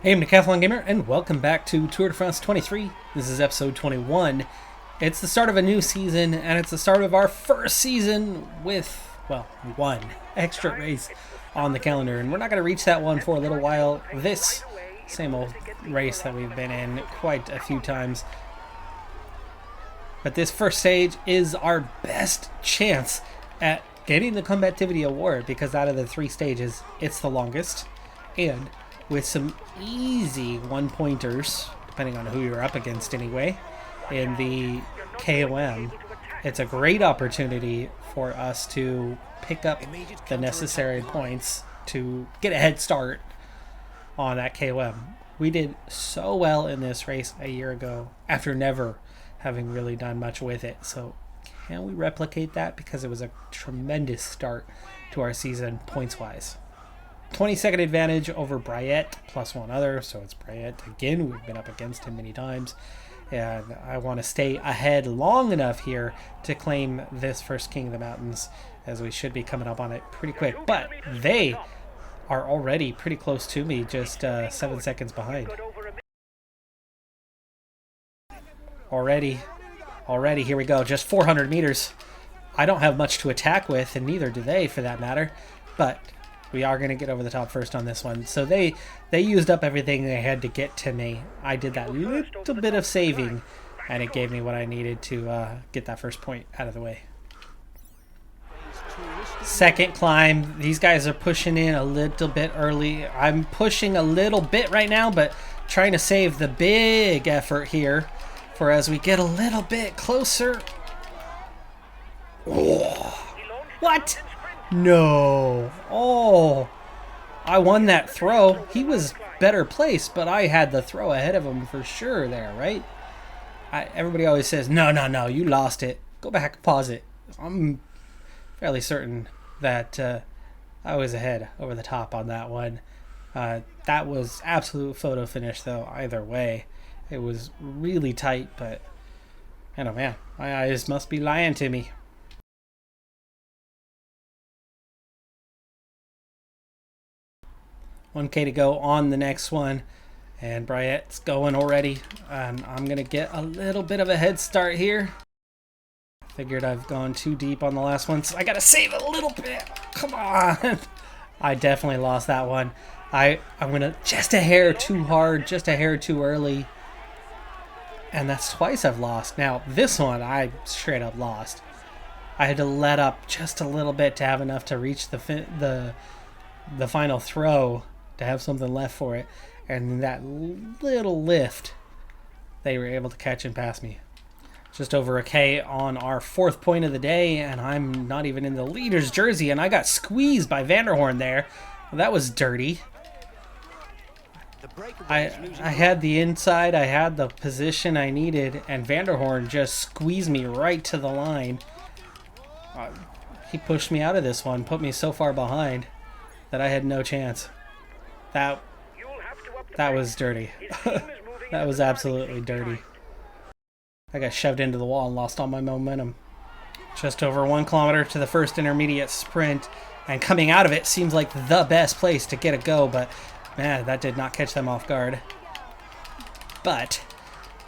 Hey, I'm Decathlon Gamer, and welcome back to Tour de France 23. This is episode 21. It's the start of a new season, and it's the start of our first season with, well, one extra race on the calendar. And we're not going to reach that one for a little while. This same old race that we've been in quite a few times. But this first stage is our best chance at getting the Combativity Award, because out of the three stages, it's the longest. And with some easy one-pointers, depending on who you're up against anyway, in the KOM, it's a great opportunity for us to pick up the necessary points to get a head start on that KOM. We did so well in this race a year ago after never having really done much with it. So can we replicate that? Because it was a tremendous start to our season points-wise. 20-second advantage over Briet plus one other, so it's Briet again. We've been up against him many times, and I want to stay ahead long enough here to claim this first King of the Mountains, as we should be coming up on it pretty quick. But they are already pretty close to me, just 7 seconds behind. Already, here we go, just 400 meters. I don't have much to attack with, and neither do they for that matter, but we are going to get over the top first on this one. So they used up everything they had to get to me. I did that little bit of saving, and it gave me what I needed to get that first point out of the way. Second climb. These guys are pushing in a little bit early. I'm pushing a little bit right now, but trying to save the big effort here for as we get a little bit closer. Oh. What? No. Oh, I won that throw. He was better placed, but I had the throw ahead of him for sure there, right? Everybody always says, no, you lost it. Go back, pause it. I'm fairly certain that I was ahead over the top on that one. That was absolute photo finish, though, either way. It was really tight, but, I don't know, man, my eyes must be lying to me. $1K to go on the next one, and Briet's going already. I'm going to get a little bit of a head start here. Figured I've gone too deep on the last one, so I got to save a little bit. Come on. I definitely lost that one. I went just a hair too hard, just a hair too early, and that's twice I've lost. Now, this one, I straight up lost. I had to let up just a little bit to have enough to reach the final throw, to have something left for it, and that little lift they were able to catch and pass me. Just over a K on our fourth point of the day, and I'm not even in the leader's jersey, and I got squeezed by Vanderhorn there. Well, that was dirty. I had the inside, I had the position I needed, and Vanderhorn just squeezed me right to the line. He pushed me out of this one, put me so far behind that I had no chance. That was dirty. That was absolutely dirty. I got shoved into the wall and lost all my momentum. Just over 1 kilometer to the first intermediate sprint, and coming out of it seems like the best place to get a go, but man, that did not catch them off guard. But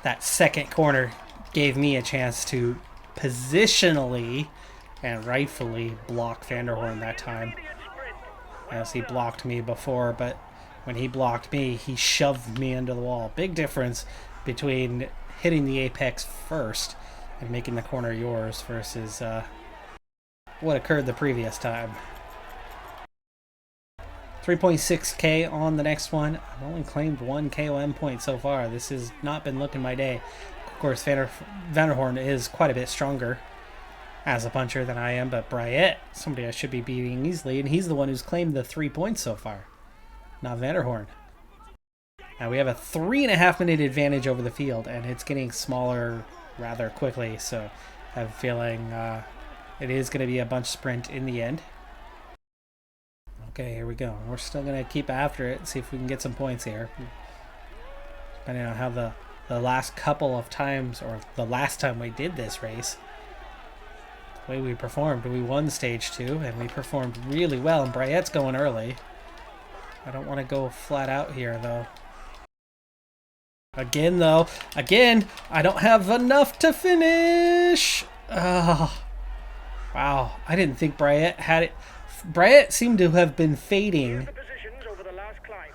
that second corner gave me a chance to positionally and rightfully block Vanderhorn that time. As he blocked me before, but when he blocked me, he shoved me into the wall. Big difference between hitting the apex first and making the corner yours versus what occurred the previous time. 3.6K on the next one. I've only claimed 1 KOM point so far. This has not been looking my day. Of course, Vanderhorn is quite a bit stronger as a puncher than I am, but Briet, somebody I should be beating easily, and he's the one who's claimed the 3 points so far, not Vanderhorn. Now we have a 3.5 minute advantage over the field, and it's getting smaller rather quickly, so I have a feeling it is going to be a bunch sprint in the end. Okay, here we go. We're still going to keep after it, see if we can get some points here. Depending on how the last couple of times, or the last time we did this race, the way we performed. We won stage 2, and we performed really well, and Briet's going early. I don't want to go flat out here, though. Again, though. Again, I don't have enough to finish. Oh, wow. I didn't think Bryett had it. Bryett seemed to have been fading.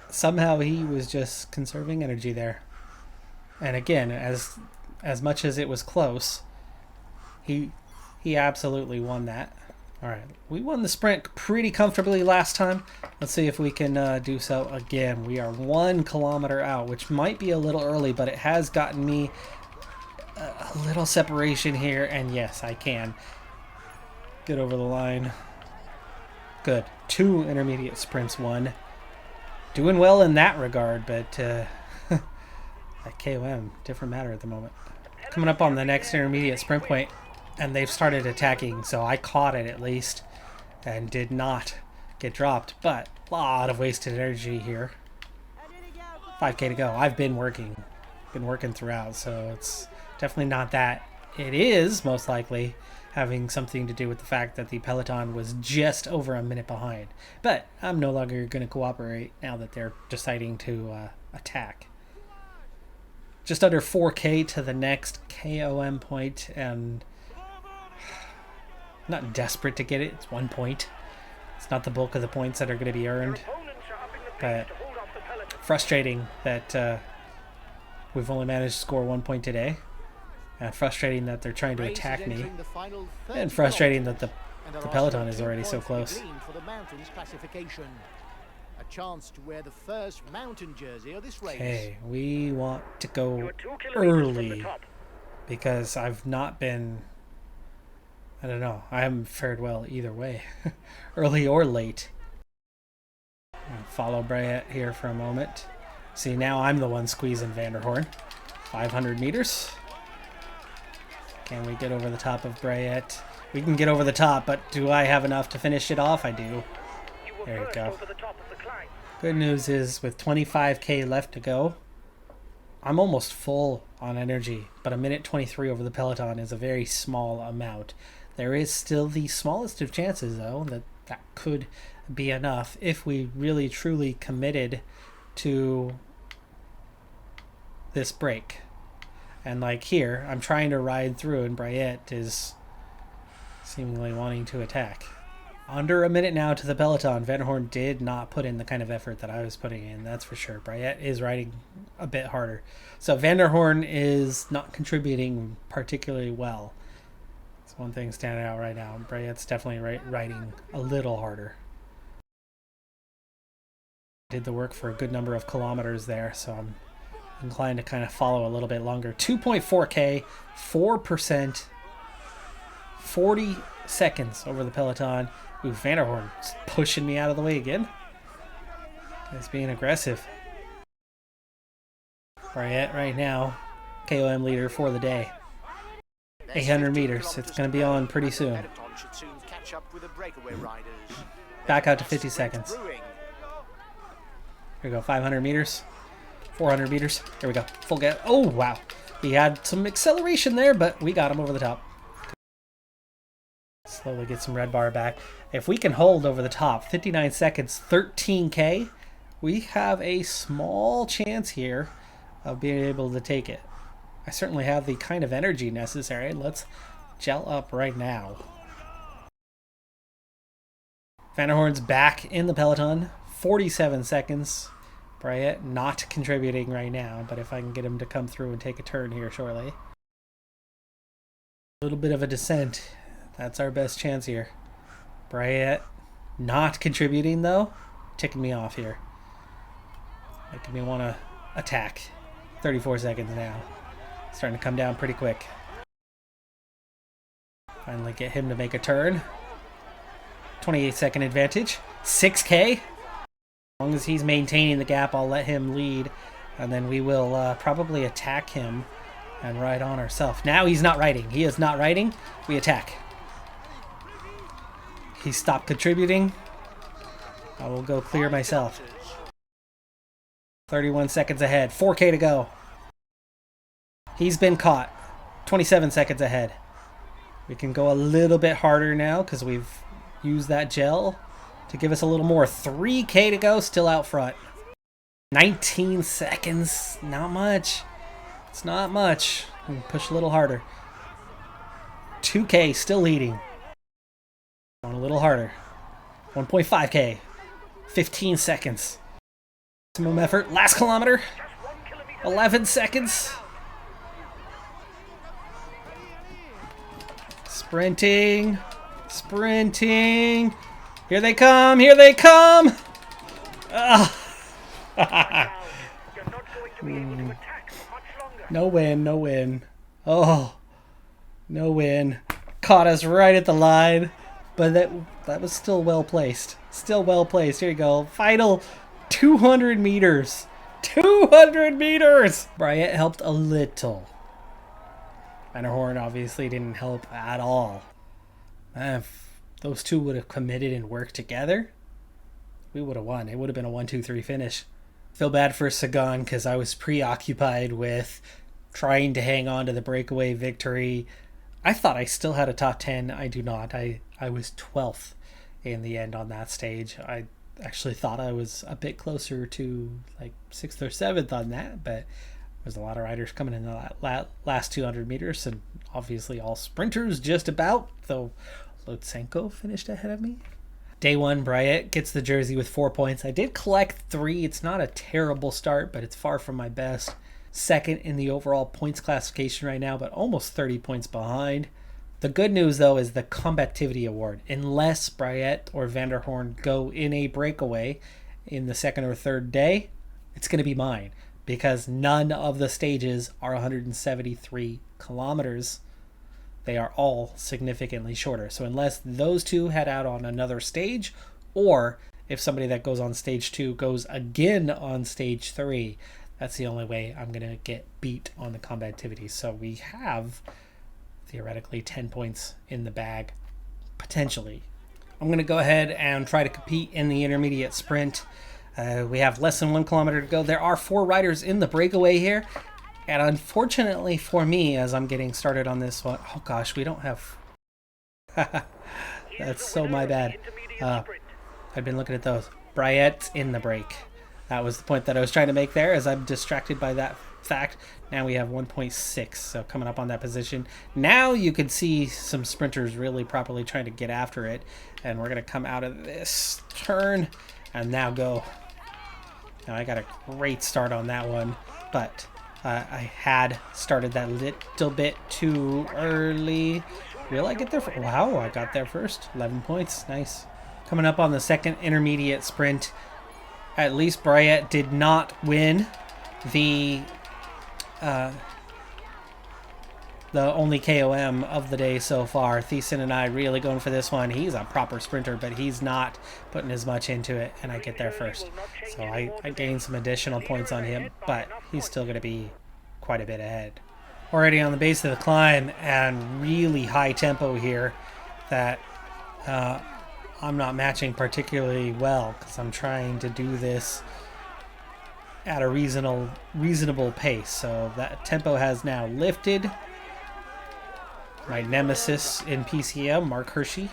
Somehow he was just conserving energy there. And again, as much as it was close, he absolutely won that. All right, we won the sprint pretty comfortably last time. Let's see if we can do so again. We are 1 kilometer out, which might be a little early, but it has gotten me a little separation here. And yes, I can get over the line. Good. 2 intermediate sprints won. Doing well in that regard, but that KOM, different matter at the moment. Coming up on the next intermediate sprint point, and they've started attacking, so I caught it at least and did not get dropped, but a lot of wasted energy here. 5K to go. I've been working throughout, so it's definitely not that. It is most likely having something to do with the fact that the peloton was just over a minute behind, but I'm no longer going to cooperate now that they're deciding to attack. Just under 4K to the next KOM point, and I'm not desperate to get it. It's 1 point. It's not the bulk of the points that are going to be earned, but frustrating that we've only managed to score 1 point today. Frustrating that they're trying to attack me, and frustrating that the peloton is already so close. Okay, we want to go early because I've not been, I don't know, I haven't fared well either way, early or late. Follow Bryett here for a moment. See, now I'm the one squeezing Vanderhoorn. 500 meters. Can we get over the top of Bryett? We can get over the top, but do I have enough to finish it off? I do. There you go. Good news is, with 25K left to go, I'm almost full on energy, but a minute 23 over the peloton is a very small amount. There is still the smallest of chances, though, that could be enough if we really truly committed to this break. And like here, I'm trying to ride through, and Bryett is seemingly wanting to attack. Under a minute now to the peloton. Vanderhoorn did not put in the kind of effort that I was putting in, that's for sure. Bryett is riding a bit harder. So Vanderhoorn is not contributing particularly well. That's one thing standing out right now. Bryett's definitely riding a little harder. Did the work for a good number of kilometers there, so I'm inclined to kind of follow a little bit longer. 2.4K, 4%, 40 seconds over the peloton. Ooh, Vanderhoorn's pushing me out of the way again. He's being aggressive. Bryett right now, KOM leader for the day. 800 meters. It's going to be on pretty soon. Back out to 50 seconds. Here we go, 500 meters. 400 meters. Here we go. Full gas. Oh, wow. He had some acceleration there, but we got him over the top. Slowly get some red bar back. If we can hold over the top, 59 seconds, 13K, we have a small chance here of being able to take it. I certainly have the kind of energy necessary. Let's gel up right now. Vanderhoorn's back in the peloton. 47 seconds. Bryett not contributing right now, but if I can get him to come through and take a turn here shortly. A little bit of a descent. That's our best chance here. Bryett not contributing though. Ticking me off here. Making me want to attack. 34 seconds now. Starting to come down pretty quick. Finally get him to make a turn. 28-second advantage. 6K. As long as he's maintaining the gap, I'll let him lead, and then we will probably attack him and ride on ourselves. Now he's not riding. He is not riding. We attack. He stopped contributing. I will go clear myself. 31 seconds ahead. 4K to go. He's been caught. 27 seconds ahead. We can go a little bit harder now because we've used that gel to give us a little more. 3K to go, still out front. 19 seconds, not much. It's not much. Push a little harder. 2K still leading. Going a little harder. 1.5K. 15 seconds. Maximum effort. Last kilometer. 11 seconds. Sprinting. Sprinting. Here they come. Here they come. No win. No win. Oh. No win. Caught us right at the line. But that was still well placed. Still well placed. Here you go. Final 200 meters. 200 meters! Bryett helped a little. Vanderhorn obviously didn't help at all. If those two would have committed and worked together, we would have won. It would have been a 1-2-3 finish. Feel bad for Sagan because I was preoccupied with trying to hang on to the breakaway victory. I thought I still had a top 10. I do not. I was 12th in the end on that stage. I actually thought I was a bit closer to like 6th or 7th on that, but there's a lot of riders coming in the last 200 meters, and obviously all sprinters just about, though Lutsenko finished ahead of me. Day 1, Bryett gets the jersey with 4 points. I did collect 3. It's not a terrible start, but it's far from my best. Second in the overall points classification right now, but almost 30 points behind. The good news, though, is the Combativity Award. Unless Bryett or Vanderhorn go in a breakaway in the second or third day, it's going to be mine, because none of the stages are 173 kilometers. They are all significantly shorter. So unless those two head out on another stage, or if somebody that goes on stage 2 goes again on stage 3, that's the only way I'm going to get beat on the combativity. So we have theoretically 10 points in the bag, potentially. I'm going to go ahead and try to compete in the intermediate sprint. We have less than 1 kilometer to go. There are 4 riders in the breakaway here. And unfortunately for me, as I'm getting started on this one, oh gosh, we don't have... That's so my bad. I've been looking at those. Bryett's in the break. That was the point that I was trying to make there, as I'm distracted by that fact. Now we have 1.6, so coming up on that position. Now you can see some sprinters really properly trying to get after it. And we're going to come out of this turn and now go. Now I got a great start on that one, but I had started that little bit too early. Will I get there? Wow, I got there first. 11 points. Nice. Coming up on the second intermediate sprint. At least Bryett did not win the only KOM of the day so far. Thiessen and I really going for this one. He's a proper sprinter, but he's not putting as much into it, and I get there first. So I gained some additional points on him, but he's still going to be quite a bit ahead. Already on the base of the climb, and really high tempo here that I'm not matching particularly well, because I'm trying to do this at a reasonable pace. So that tempo has now lifted. My nemesis in PCM, Mark Hershey.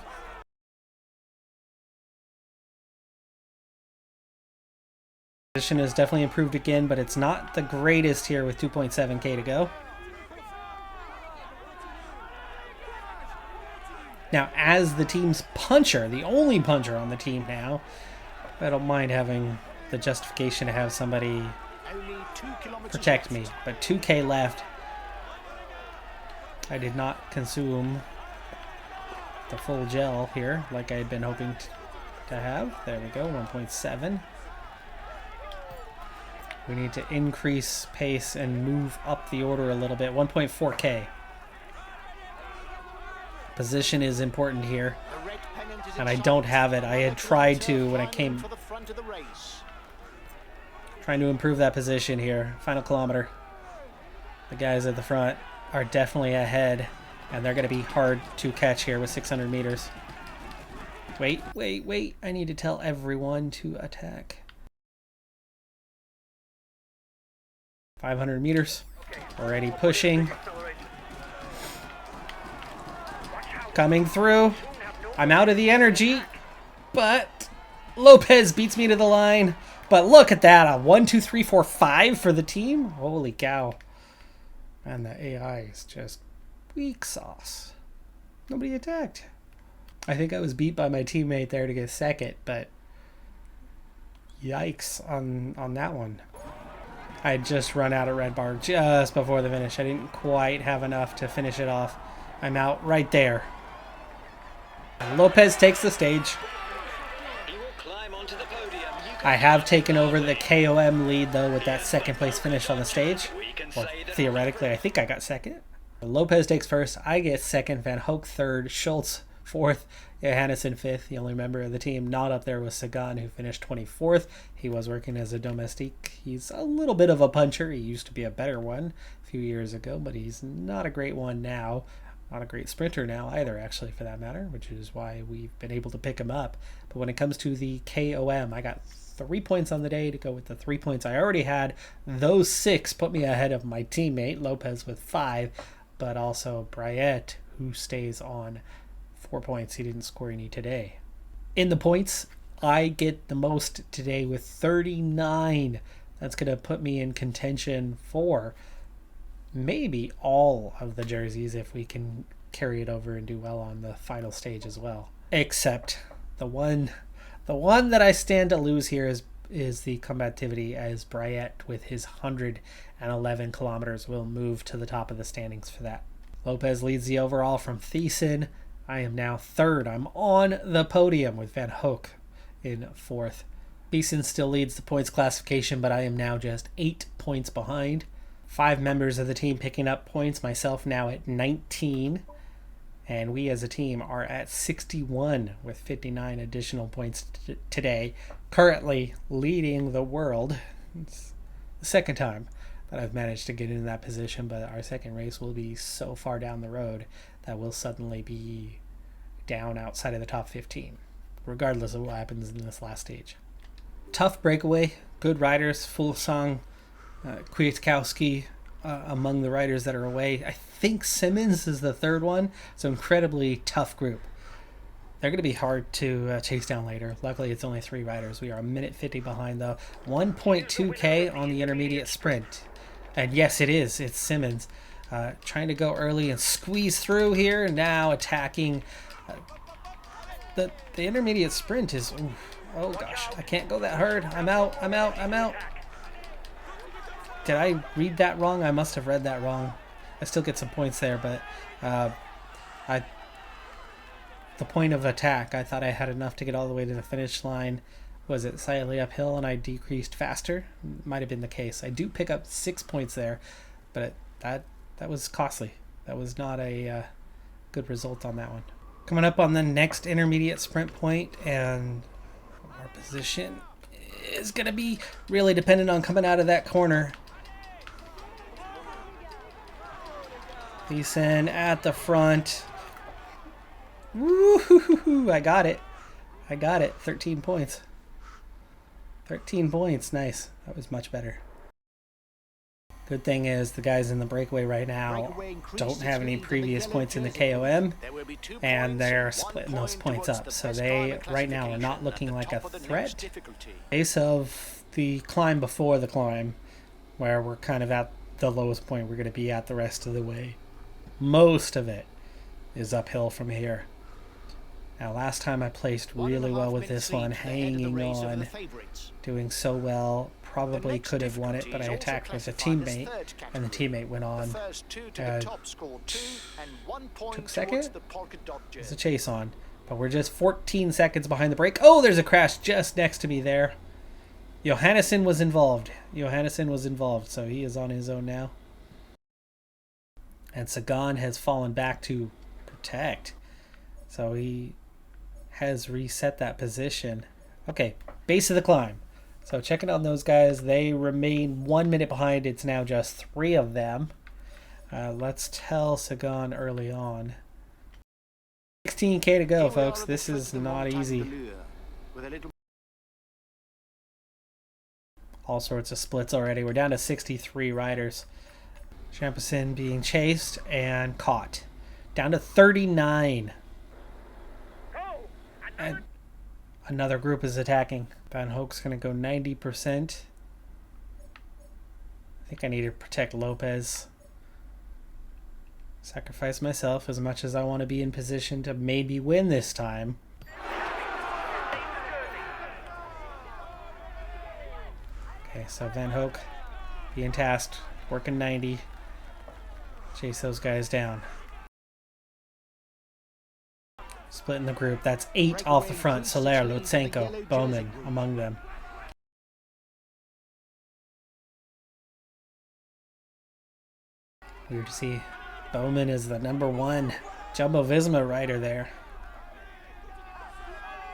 Position has definitely improved again, but it's not the greatest here with 2.7K to go. Now, as the team's puncher, the only puncher on the team now, I don't mind having the justification to have somebody protect me. But 2K left. I did not consume the full gel here like I had been hoping to have. There we go, 1.7. We need to increase pace and move up the order a little bit. 1.4K. Position is important here, and I don't have it. I had tried to when I came, trying to improve that position here. Final kilometer. The guys at the front are definitely ahead, and they're going to be hard to catch here with 600 meters. Wait. I need to tell everyone to attack. 500 meters. Already pushing. Coming through. I'm out of the energy, but Lopez beats me to the line. But look at that, a 1, 2, 3, 4, 5 for the team. Holy cow. And the AI is just weak sauce. Nobody attacked. I think I was beat by my teammate there to get second, but yikes on that one. I had just run out of red bar just before the finish. I didn't quite have enough to finish it off. I'm out right there. Lopez takes the stage. I have taken over the KOM lead, though, with that second place finish on the stage. Well, theoretically, I think I got second. Lopez takes first. I get second. Van Hoek third. Schultz fourth. Johannesson fifth. The only member of the team not up there was Sagan, who finished 24th. He was working as a domestique. He's a little bit of a puncher. He used to be a better one a few years ago, but he's not a great one now. Not a great sprinter now either, actually, for that matter, which is why we've been able to pick him up. But when it comes to the KOM, I got 3 points on the day to go with the 3 points I already had. Those 6 put me ahead of my teammate, Lopez, with 5, but also Brayet, who stays on 4 points. He didn't score any today. In the points, I get the most today with 39. That's going to put me in contention for maybe all of the jerseys if we can carry it over and do well on the final stage as well. Except the one that I stand to lose here is the combativity, as Brayet with his 111 kilometers will move to the top of the standings for that. Lopez leads the overall from Thiessen. I am now third. I'm on the podium with Van Hoek in fourth. Thiessen still leads the points classification, but I am now just 8 points behind. 5 members of the team picking up points, myself now at 19, and we as a team are at 61 with 59 additional points today, currently leading the world. It's the second time that I've managed to get in that position, but our second race will be so far down the road that we'll suddenly be down outside of the top 15, regardless of what happens in this last stage. Tough breakaway, good riders, Fulsang, Kwiatkowski among the riders that are away. I think Simmons is the third one. So incredibly tough group. They're going to be hard to chase down later. Luckily, it's only 3 riders. We are a minute 50 behind, though. 1.2K on the intermediate sprint. And yes, it is. It's Simmons trying to go early and squeeze through here. Now attacking. The intermediate sprint is... Ooh, oh, gosh. I can't go that hard. I'm out. Did I read that wrong? I must have read that wrong. I still get some points there, but the point of attack, I thought I had enough to get all the way to the finish line. Was it slightly uphill and I decreased faster? Might have been the case. I do pick up 6 points there, but that was costly. That was not a good result on that one. Coming up on the next intermediate sprint point, and our position is going to be really dependent on coming out of that corner. Thiessen at the front. Woo! I got it. 13 points. 13 points. Nice. That was much better. Good thing is the guys in the breakaway right now don't have any previous points in the KOM, and they're splitting those points up. So they right now are not looking like a threat. Base of the climb before the climb, where we're kind of at the lowest point we're going to be at the rest of the way. Most of it is uphill from here. Now, last time I placed really well with this one, hanging on, doing so well. Probably could have won it, but I attacked with a teammate, and the teammate went on. Took second? There's a chase on, but we're just 14 seconds behind the break. Oh, there's a crash just next to me there. Johannesson was involved. So he is on his own now. And Sagan has fallen back to protect. So he has reset that position. Okay, base of the climb. So checking on those guys, they remain 1 minute behind. It's now just 3 of them. Let's tell Sagan early on. 16K to go, folks. This is not easy. All sorts of splits already. We're down to 63 riders. Champs-Elysées being chased and caught. Down to 39. And another group is attacking. Van Hoek's going to go 90%. I think I need to protect Lopez. Sacrifice myself as much as I want to be in position to maybe win this time. Okay, so Van Hoek being tasked, working 90. Chase those guys down. Splitting the group. That's 8 off the front. Soler, Lutsenko, Bowman among them. Weird to see Bowman is the #1 Jumbo-Visma rider there.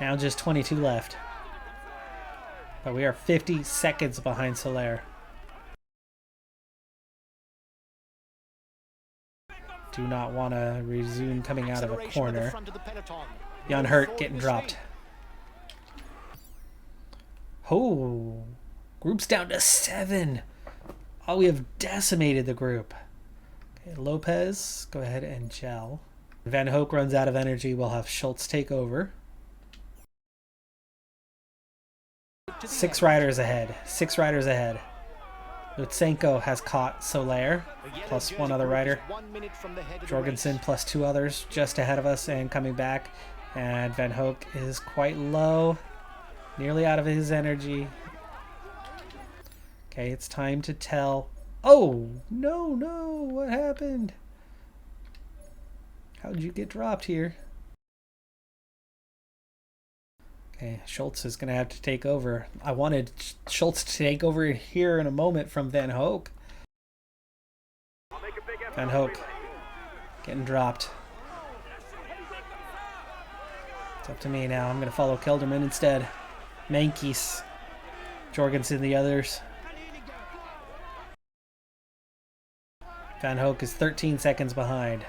Now just 22 left. But we are 50 seconds behind Soler. Do not want to resume coming out of a corner. Jan Hurt getting dropped. Oh, group's down to 7. Oh, we have decimated the group. Okay, Lopez, go ahead and gel. Van Hoek runs out of energy. We'll have Schultz take over. 6 riders ahead. 6 riders ahead. Lutsenko has caught Soler, plus 1 other rider. Jorgensen plus 2 others just ahead of us and coming back. And Van Hoek is quite low, nearly out of his energy. Okay, it's time to tell. Oh, no, what happened? How'd you get dropped here? Okay, Schultz is going to have to take over. I wanted Schultz to take over here in a moment from Van Hoek. Van Hoek getting dropped. It's up to me now. I'm going to follow Kelderman instead. Mankies. Jorgensen, the others. Van Hoek is 13 seconds behind.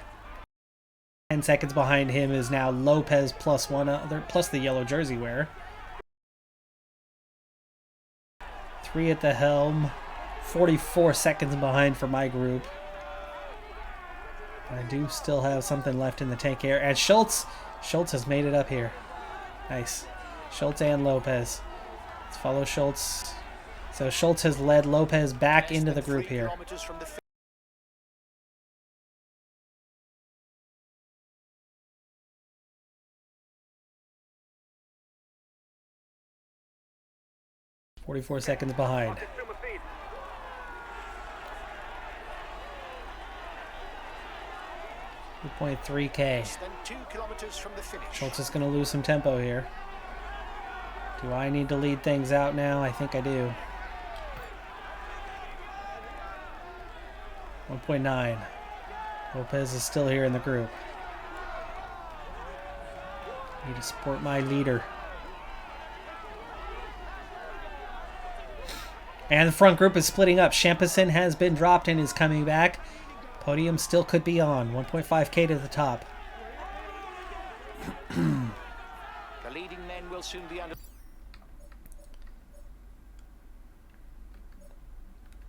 10 seconds behind him is now Lopez plus 1 other, plus the yellow jersey wearer. 3 at the helm. 44 seconds behind for my group. I do still have something left in the tank here. And Schultz has made it up here. Nice. Schultz and Lopez. Let's follow Schultz. So Schultz has led Lopez back into the group here. 44 seconds behind. .3K. Schultz is going to lose some tempo here. Do I need to lead things out now? I think I do. 1.9. Lopez is still here in the group. Need to support my leader. And the front group is splitting up. Champs-Elysées has been dropped and is coming back. Podium still could be on. 1.5K to the top. The leading men will soon be under.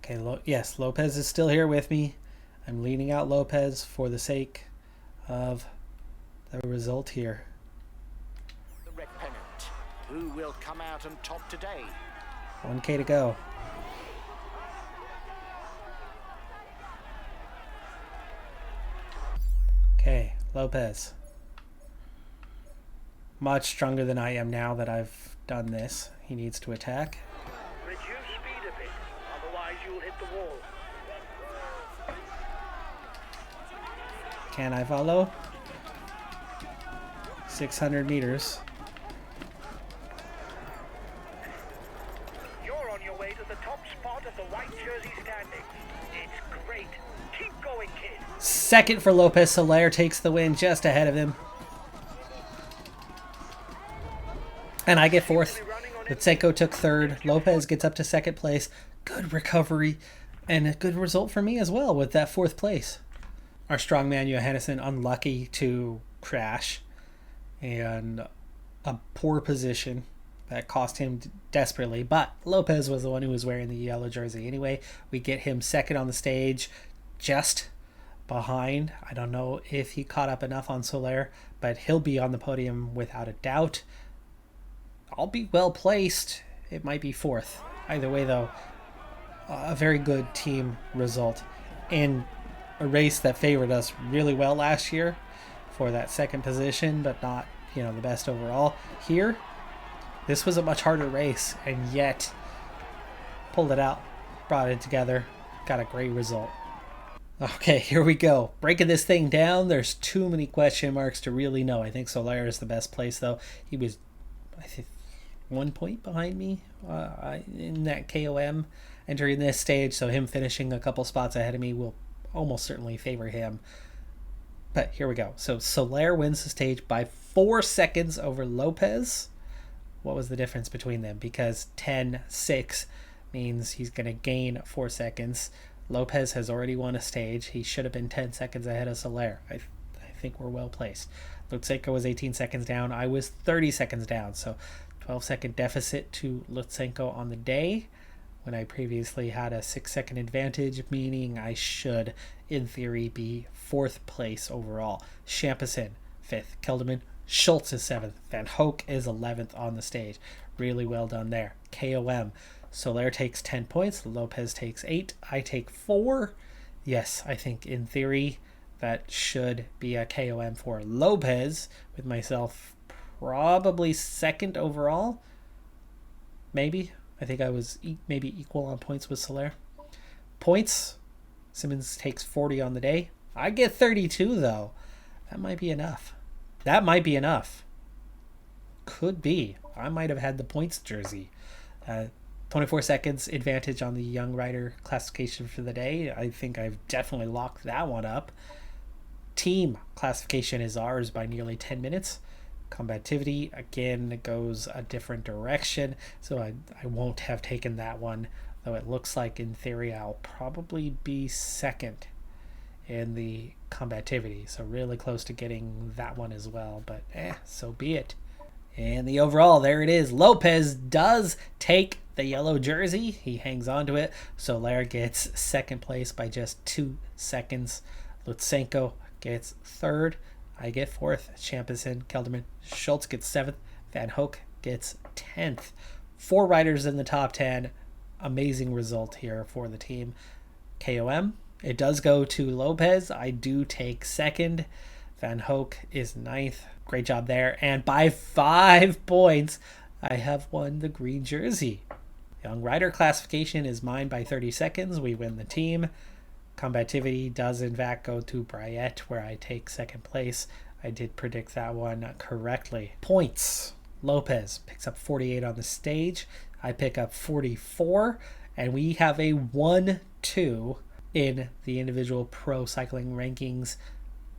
Okay, yes, Lopez is still here with me. I'm leading out Lopez for the sake of the result here. The red pennant. Who will come out on top today? 1K to go. Okay, Lopez. Much stronger than I am now that I've done this. He needs to attack. Reduce speed a bit, otherwise you'll hit the wall. Can I follow? 600 meters. You're on your way to the top spot of the white jersey standing. It's great. Keep going, kid. Second for Lopez. Soler takes the win just ahead of him. And I get fourth. Lutsenko took third. Lopez gets up to second place. Good recovery. And a good result for me as well with that fourth place. Our strongman Johannesson unlucky to crash. And a poor position that cost him desperately. But Lopez was the one who was wearing the yellow jersey. Anyway, we get him second on the stage. Just behind. I don't know if he caught up enough on Soler, but he'll be on the podium without a doubt. I'll be well placed. It might be fourth. Either way, though, a very good team result. And a race that favored us really well last year for that second position, but not, the best overall. Here, this was a much harder race, and yet pulled it out, brought it together, got a great result. Okay, here we go. Breaking this thing down, there's too many question marks to really know. I think Soler is the best place, though. He was, I think, 1 point behind me in that KOM entering this stage, so him finishing a couple spots ahead of me will almost certainly favor him. But here we go. So Soler wins the stage by 4 seconds over Lopez. What was the difference between them? Because 10-6 means he's going to gain 4 seconds. Lopez has already won a stage. He should have been 10 seconds ahead of Soler. I think we're well placed. Lutsenko was 18 seconds down. I was 30 seconds down. So 12-second deficit to Lutsenko on the day, when I previously had a 6-second advantage, meaning I should, in theory, be 4th place overall. Champs-Elysées, 5th. Kelderman, Schultz is 7th. Van Hoek is 11th on the stage. Really well done there. KOM, Soler takes 10 points. Lopez takes 8. I take 4. Yes, I think in theory that should be a KOM for Lopez, with myself probably 2nd overall. Maybe. I think I was maybe equal on points with Soler. Points, Simmons takes 40 on the day. I get 32, though. That might be enough. Could be. I might have had the points jersey. 24 seconds advantage on the young rider classification for the day. I think I've definitely locked that one up. Team classification is ours by nearly 10 minutes. Combativity, again, goes a different direction, so I won't have taken that one, though it looks like in theory I'll probably be 2nd in the combativity, so really close to getting that one as well, but so be it. And the overall, there it is. Lopez does take the yellow jersey. He hangs on to it. Soler gets 2nd place by just 2 seconds. Lutsenko gets 3rd. I get 4th. Champs-Elysées, Kelderman, Schultz gets 7th. Van Hoek gets 10th. 4 riders in the top 10. Amazing result here for the team. KOM, it does go to Lopez. I do take 2nd. Van Hoek is 9th. Great job there. And by 5 points, I have won the green jersey. Young rider classification is mine by 30 seconds. We win the team. Combativity does in fact go to Bryett, where I take 2nd place. I did predict that one correctly. Points. Lopez picks up 48 on the stage. I pick up 44. And we have a 1-2 in the individual pro cycling rankings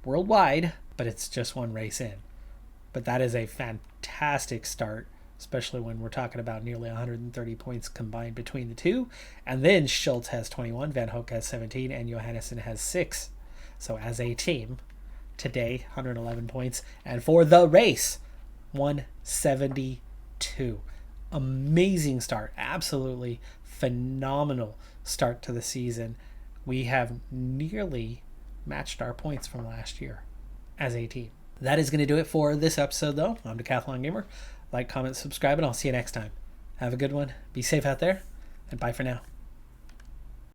worldwide, but it's just one race in. But that is a fantastic start, especially when we're talking about nearly 130 points combined between the two. And then Schultz has 21, Van Hoek has 17, and Johannesson has 6. So as a team, today, 111 points. And for the race, 172. Amazing start. Absolutely phenomenal start to the season. We have nearly matched our points from last year as a team. That is going to do it for this episode, though. I'm Decathlon Gamer. Like, comment, subscribe, and I'll see you next time. Have a good one. Be safe out there, and bye for now.